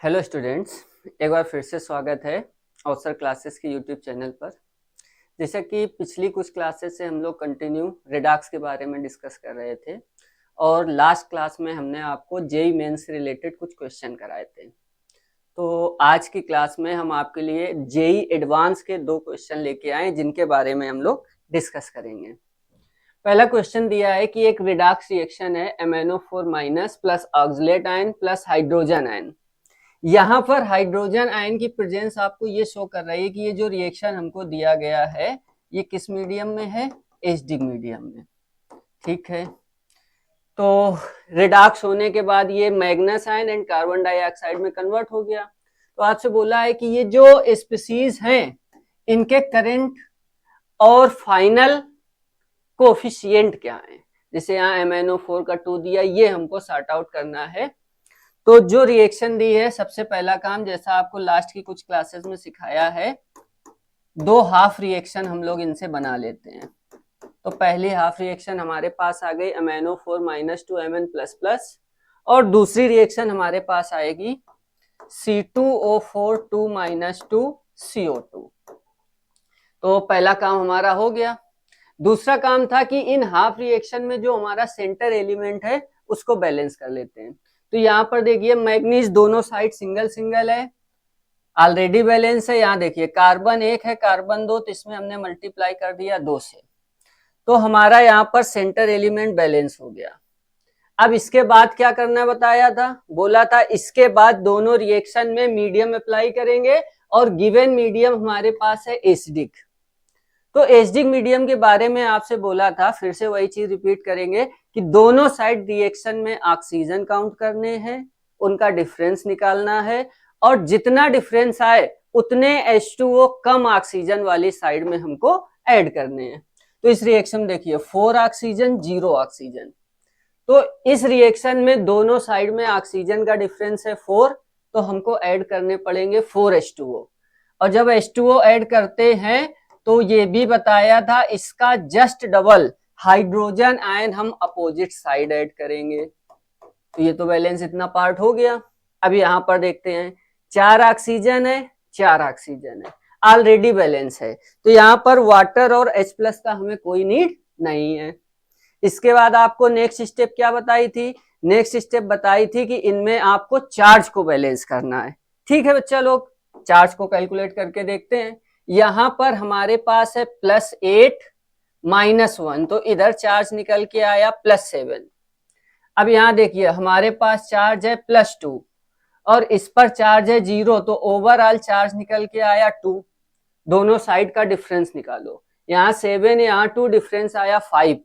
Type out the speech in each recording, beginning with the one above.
Hello students, एक बार फिर से स्वागत है अवसर क्लासेस के यूट्यूब चैनल पर। जैसा कि पिछली कुछ क्लासेस से हम लोग कंटिन्यू रिडक्स के बारे में डिस्कस कर रहे थे और लास्ट क्लास में हमने आपको जेईई मेंस से रिलेटेड कुछ क्वेश्चन कराए थे। तो आज की क्लास में हम आपके लिए जेईई एडवांस के 2 क्वेश्चन लेके आए जिनके बारे में हम लोग डिस्कस करेंगे। पहला क्वेश्चन दिया है कि एक रिडक्स रिएक्शन है MnO4- plus oxalate ion plus hydrogen ion. यहाँ पर हाइड्रोजन आयन की प्रेजेंस आपको ये शो कर रही है कि ये जो रिएक्शन हमको दिया गया है ये किस मीडियम में है, एसिडिक मीडियम में। ठीक है, तो रिडक्स होने के बाद ये Magnus ion and carbon dioxide में कन्वर्ट हो गया। तो आपसे बोला है कि ये जो स्पीसीज हैं इनके करंट और फाइनल कोफिशिएंट क्या है। जैसे यहाँ MnO4 का 2 दिया, ये हमको सॉर्ट आउट करना है। तो जो रिएक्शन दी है, सबसे पहला काम जैसा आपको लास्ट की कुछ क्लासेस में सिखाया है, 2 हाफ रिएक्शन हम लोग इनसे बना लेते हैं। तो पहली हाफ रिएक्शन हमारे पास आ गई MnO4- 2 Mn++ और दूसरी रिएक्शन हमारे पास आएगी C2O4 2 - 2 CO2। तो पहला काम हमारा हो गया। दूसरा काम था कि इन हाफ रिएक्शन में जो हमारा सेंटर एलिमेंट है उसको बैलेंस कर लेते हैं। तो यहाँ पर देखिए मैग्नीज दोनों साइड सिंगल सिंगल है, ऑलरेडी बैलेंस है। यहाँ देखिए कार्बन 1 है, कार्बन 2, तो इसमें हमने मल्टीप्लाई कर दिया 2 से, तो हमारा यहाँ पर सेंटर एलिमेंट बैलेंस हो गया। अब इसके बाद क्या करना बताया था, बोला था इसके बाद दोनों रिएक्शन में मीडियम अप्लाई करेंगे और गिवन मीडियम हमारे पास है एसिडिक। तो एसिडिक मीडियम के बारे में आपसे बोला था, फिर से वही चीज रिपीट करेंगे कि दोनों साइड रिएक्शन में ऑक्सीजन काउंट करने हैं, उनका डिफरेंस निकालना है और जितना डिफरेंस आए उतने H2O कम ऑक्सीजन वाली साइड में हमको ऐड करने हैं। तो इस रिएक्शन में देखिए 4 ऑक्सीजन 0 ऑक्सीजन, तो इस रिएक्शन में दोनों साइड में ऑक्सीजन का डिफरेंस है 4, तो हमको ऐड करने पड़ेंगे 4 H2O। और जब H2O ऐड करते हैं तो ये भी बताया था इसका जस्ट डबल हाइड्रोजन आयन हम अपोजिट साइड ऐड करेंगे। तो ये तो बैलेंस इतना पार्ट हो गया। अब यहाँ पर देखते हैं 4 ऑक्सीजन है, 4 ऑक्सीजन है, ऑलरेडी बैलेंस है, तो यहाँ पर वाटर और H+ का हमें कोई नीड नहीं है। इसके बाद आपको नेक्स्ट स्टेप क्या बताई थी, नेक्स्ट स्टेप बताई थी कि इनमें आपको चार्ज को बैलेंस करना है। ठीक है बच्चा लोग, चार्ज को कैलकुलेट करके देखते हैं। यहां पर हमारे पास है +8 -1, तो इधर चार्ज निकल के आया +7। अब यहां देखिए हमारे पास चार्ज है +2 और इस पर चार्ज है 0, तो ओवरऑल चार्ज निकल के आया 2। दोनों साइड का डिफरेंस निकालो, यहाँ 7 यहाँ 2, डिफरेंस आया 5।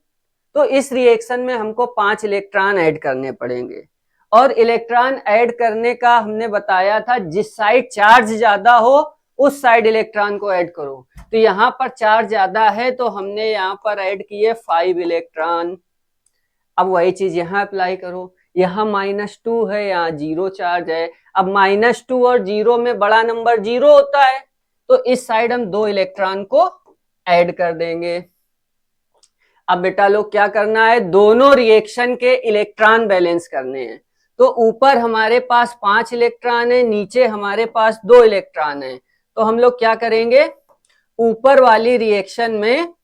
तो इस रिएक्शन में हमको 5 इलेक्ट्रॉन ऐड करने पड़ेंगे और इलेक्ट्रॉन ऐड करने का हमने बताया था जिस साइड चार्ज ज्यादा हो उस साइड इलेक्ट्रॉन को ऐड करो। तो यहाँ पर चार्ज ज्यादा है तो हमने यहाँ पर ऐड किए 5 इलेक्ट्रॉन। अब वही चीज यहाँ अप्लाई करो, यहाँ -2 है, यहाँ 0 चार्ज है। अब -2 और 0 में बड़ा नंबर 0 होता है, तो इस साइड हम 2 इलेक्ट्रॉन को ऐड कर देंगे। अब बेटा लोग क्या करना है, दोनों रिएक्शन के इलेक्ट्रॉन बैलेंस करने हैं। तो ऊपर हमारे पास 5 इलेक्ट्रॉन है, नीचे हमारे पास 2 इलेक्ट्रॉन है। तो हम लोग क्या करेंगे, ऊपर वाली रिएक्शन में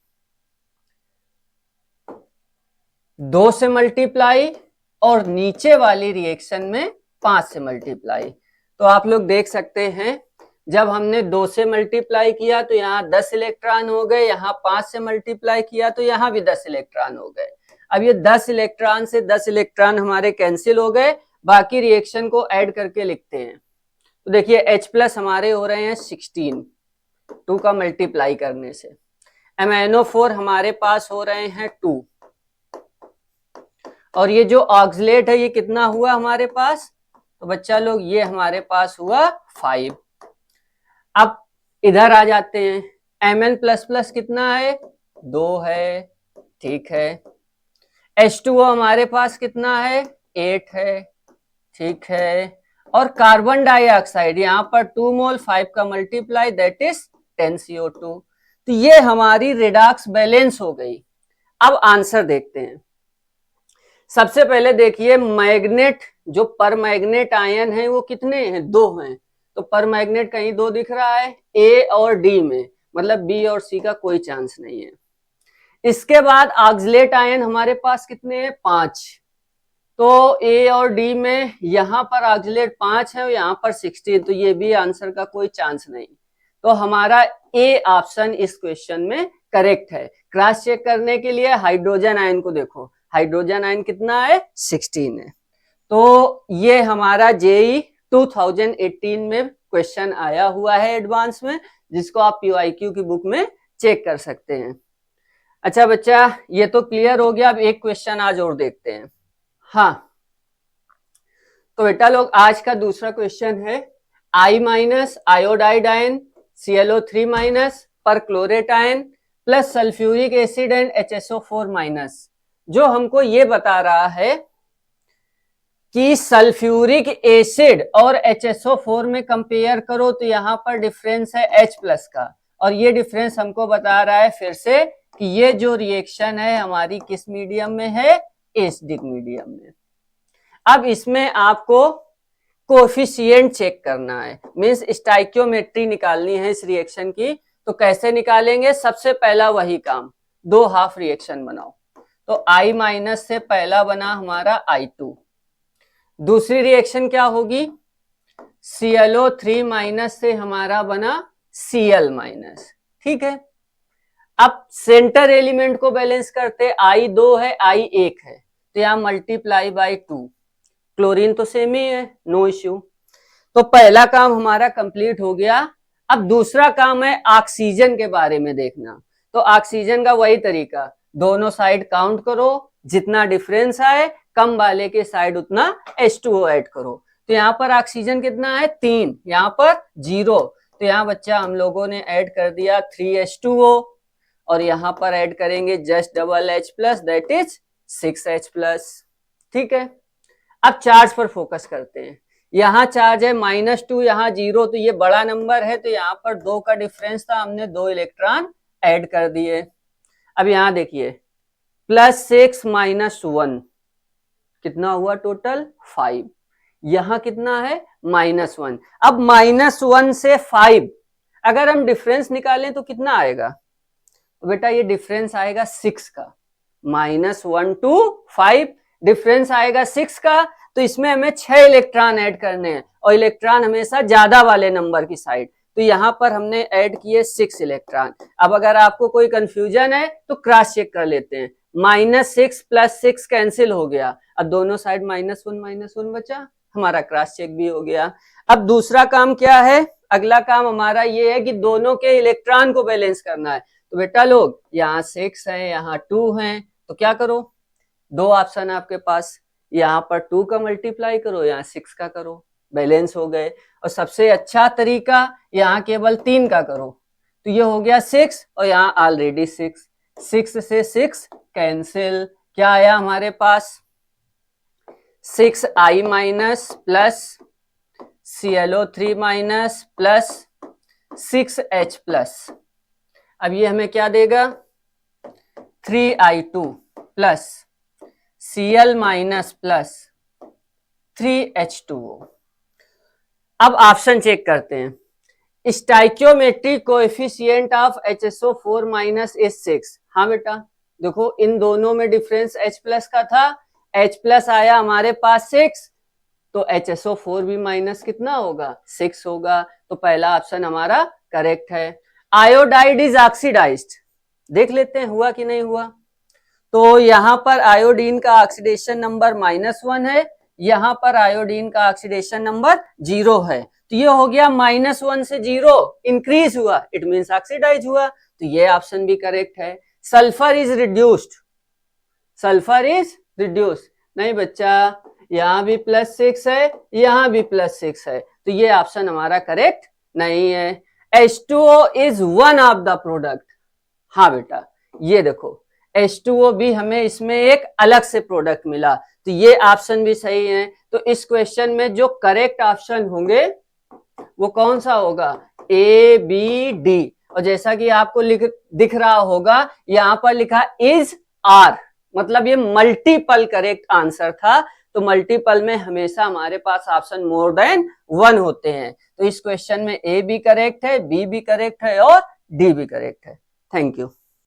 2 से मल्टीप्लाई और नीचे वाली रिएक्शन में 5 से मल्टीप्लाई। तो आप लोग देख सकते हैं जब हमने 2 से मल्टीप्लाई किया तो यहाँ 10 इलेक्ट्रॉन हो गए, यहाँ 5 से मल्टीप्लाई किया तो यहाँ भी 10 इलेक्ट्रॉन हो गए। अब ये 10 इलेक्ट्रॉन से 10 इलेक्ट्रॉन हमारे कैंसिल हो गए, बाकी रिएक्शन को ऐड करके लिखते हैं। तो देखिए H+ हमारे हो रहे हैं 16, 2 का मल्टीप्लाई करने से। MnO4 हमारे पास हो रहे हैं 2, और ये जो ऑक्सलेट है ये कितना हुआ हमारे पास, तो बच्चा लोग ये हमारे पास हुआ 5। अब इधर आ जाते हैं, Mn++ कितना है, 2 है। ठीक है, H2O हमारे पास कितना है, 8 है। ठीक है, और कार्बन डाइऑक्साइड यहाँ पर 2 मोल, 5 का मल्टीप्लाई दैट इज 10 CO2। तो ये हमारी रिडक्स बैलेंस हो गई। अब आंसर देखते हैं। सबसे पहले देखिए मैग्नेट जो परमैग्नेट आयन है वो कितने हैं, 2 हैं। तो परमैग्नेट कहीं 2 दिख रहा है, ए और डी में, मतलब बी और सी का कोई चांस नहीं है। इसके बाद ऑक्सलेट आयन हमारे पास कितने हैं, 5। तो ए और डी में यहाँ पर ऑक्सलेट 5 है और यहाँ पर 16, तो ये भी आंसर का कोई चांस नहीं। तो हमारा ए ऑप्शन इस क्वेश्चन में करेक्ट है। क्रॉस चेक करने के लिए हाइड्रोजन आयन को देखो, हाइड्रोजन आयन कितना है, 16 है। तो ये हमारा जेई 2018 में क्वेश्चन आया हुआ है एडवांस में, जिसको आप पीवाईक्यू की बुक में चेक कर सकते हैं। अच्छा बच्चा, ये तो क्लियर हो गया। अब एक क्वेश्चन आज और देखते हैं। हाँ, तो बेटा लोग आज का दूसरा क्वेश्चन है, I minus iodide ion ClO3 minus perchlorate ion plus sulphuric acid and HSO4 minus, जो हमको ये बता रहा है कि सल्फ्यूरिक एसिड और HSO4 में कंपेयर करो तो यहाँ पर डिफरेंस है H प्लस का, और ये डिफरेंस हमको बता रहा है फिर से कि ये जो रिएक्शन है हमारी किस मीडियम में है, एसिडिक मीडियम में। अब इसमें आपको कोएफिशिएंट चेक करना है, मींस स्टाइकियोमेट्री निकालनी है इस रिएक्शन की। तो कैसे निकालेंगे, सबसे पहला वही काम, 2 हाफ रिएक्शन बनाओ। तो I माइनस से पहला बना हमारा I2, दूसरी रिएक्शन क्या होगी, ClO3 माइनस से हमारा बना Cl माइनस। ठीक है, अब सेंटर एलिमेंट को बैलेंस करते, I 2 है I 1 है, तो यहां मल्टीप्लाई बाय 2, क्लोरीन तो सेम ही है, नो इश्यू। तो पहला काम हमारा कंप्लीट हो गया। अब दूसरा काम है ऑक्सीजन के बारे में देखना। तो ऑक्सीजन का वही तरीका, दोनों साइड काउंट करो, जितना डिफरेंस आए कम वाले के साइड उतना H2O ऐड करो। तो यहाँ पर ऑक्सीजन कितना है, 3, यहाँ पर 0, तो यहाँ बच्चा हम लोगों ने ऐड कर दिया 3H2O, और यहाँ पर ऐड करेंगे just double H plus, that is 6H plus. ठीक है, अब चार्ज पर फोकस करते हैं। यहाँ चार्ज है -2, यहाँ 0, तो ये बड़ा नंबर है, तो यहाँ पर 2 का डिफरेंस था, हमने 2 इलेक्ट्रॉन ऐड कर दिए। अब यहाँ देखिए +6 -1 कितना हुआ, टोटल 5। यहाँ कितना है, -1। अब -1 से 5 अगर हम डिफरेंस निकालें तो कितना आएगा, तो बेटा ये डिफरेंस आएगा 6 का, -1 to 5 डिफरेंस आएगा 6 का। तो इसमें हमें 6 इलेक्ट्रॉन ऐड करने हैं, और इलेक्ट्रॉन हमेशा ज्यादा वाले नंबर की साइड, तो यहाँ पर हमने ऐड किए 6 इलेक्ट्रॉन। अब अगर आपको कोई कंफ्यूजन है तो क्रॉस चेक कर लेते हैं, -6 + 6 कैंसिल हो गया, अब दोनों साइड -1 बचा, हमारा क्रॉस चेक भी हो गया। अब दूसरा काम क्या है, अगला काम हमारा ये है कि दोनों के इलेक्ट्रॉन को बैलेंस करना है। तो बेटा लोग यहाँ 6 है, यहाँ 2 है, तो क्या करो, 2 ऑप्शन है आपके पास, यहाँ पर 2 का मल्टीप्लाई करो, यहाँ 6 का करो, बैलेंस हो गए। और सबसे अच्छा तरीका यहाँ केवल 3 का करो, तो ये हो गया 6, और यहाँ ऑलरेडी 6, 6 से 6 कैंसिल, क्या आया हमारे पास, 6I minus plus ClO3 minus plus 6H plus. अब ये हमें क्या देगा, 3I2 plus Cl minus plus 3H2O। अब ऑप्शन चेक करते हैं, stoichiometric coefficient of HSO4 minus is 6। हाँ बेटा देखो, इन दोनों में डिफरेंस H प्लस का था, H प्लस आया हमारे पास 6, तो HSO4 भी माइनस कितना होगा, 6 होगा। तो पहला ऑप्शन हमारा करेक्ट है। आयोडाइड इज ऑक्सीडाइज्ड, देख लेते हैं हुआ कि नहीं हुआ। तो यहाँ पर आयोडीन का ऑक्सीडेशन नंबर -1 है, यहाँ पर आयोडीन का ऑक्सीडेशन नंबर 0 है, तो ये हो गया -1 से 0 इंक्रीज हुआ, इट मींस ऑक्सीडाइज हुआ, तो ये ऑप्शन भी करेक्ट है। Sulphur is reduced, sulphur is reduced, नहीं बच्चा, यहाँ भी +6 है, यहाँ भी +6 है, तो ये ऑप्शन हमारा करेक्ट नहीं है। H2O is one of the product, हाँ बेटा ये देखो H2O भी हमें इसमें एक अलग से प्रोडक्ट मिला, तो ये ऑप्शन भी सही है। तो इस क्वेश्चन में जो करेक्ट ऑप्शन होंगे वो कौन सा होगा, A, B, D। और जैसा कि आपको दिख रहा होगा यहाँ पर लिखा इज आर, मतलब ये मल्टीपल करेक्ट आंसर था, तो मल्टीपल में हमेशा हमारे पास ऑप्शन मोर देन 1 होते हैं। तो इस क्वेश्चन में ए भी करेक्ट है, बी भी करेक्ट है और डी भी करेक्ट है। Thank you.